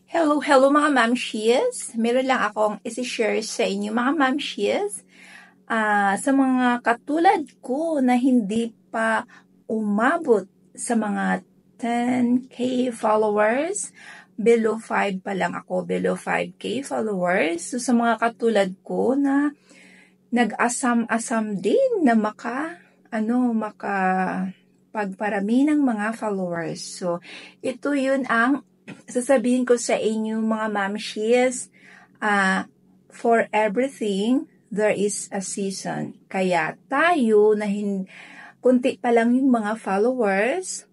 Hello mga mamshies! Meron lang akong isi-share sa inyo mga mamshies. Sa mga katulad ko na hindi pa umabot sa mga 10K followers, below 5 pa lang ako, below 5K followers. So sa mga katulad ko na nag-asam-asam din na pagparami ng mga followers. So ito yun ang sasabihin ko sa inyo mga mamshies, for everything, there is a season. Kaya tayo na kunti pa lang yung mga followers,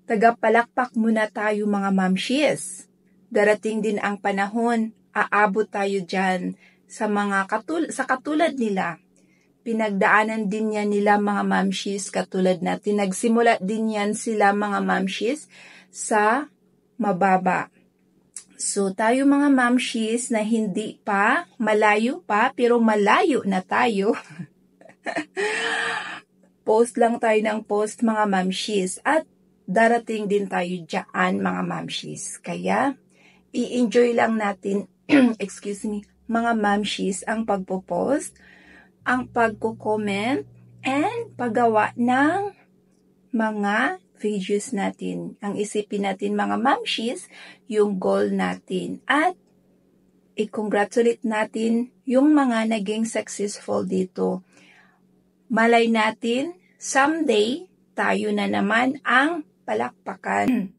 tagapalakpak muna tayo mga mamshies. Darating din ang panahon, aabot tayo dyan sa mga katulad nila. Pinagdaanan din yan nila mga mamshies katulad natin. Nagsimula din yan sila mga mamshies sa mababa. So, tayo mga mamshies na hindi pa, malayo pa, pero malayo na tayo. Post lang tayo ng post mga mamshies. At darating din tayo dyan mga mamshies. Kaya, i-enjoy lang natin, mga mamshies, ang pagpo-post, ang pagko-comment, and paggawa ng mga videos natin. Ang isipin natin mga mamshies, yung goal natin. At i-congratulate natin yung mga naging successful dito. Malay natin, someday, tayo na naman ang palakpakan.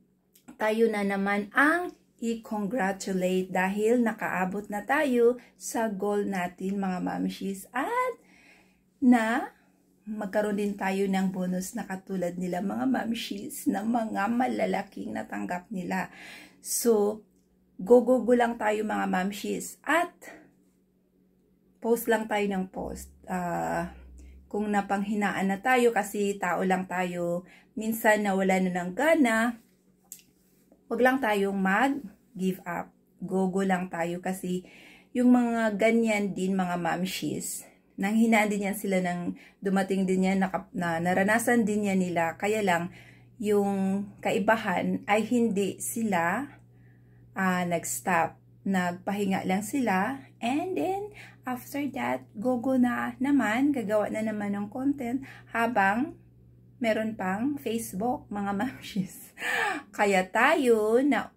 Tayo na naman ang i-congratulate dahil nakaabot na tayo sa goal natin mga mamshies. At magkaroon din tayo ng bonus na katulad nila mga mamshies na mga malalaking natanggap nila. So, go lang tayo mga mamshies at post lang tayo ng post. Kung napanghinaan na tayo kasi tao lang tayo, minsan nawala na ng gana, wag lang tayong mag-give up. Go lang tayo kasi yung mga ganyan din mga mamshies, nang hinaan din yan sila ng dumating din yan na naranasan din yan nila. Kaya lang, yung kaibahan ay hindi sila nag-stop. Nagpahinga lang sila. And then, after that, go na naman. Gagawa na naman ng content habang meron pang Facebook, mga mamshies. Kaya tayo na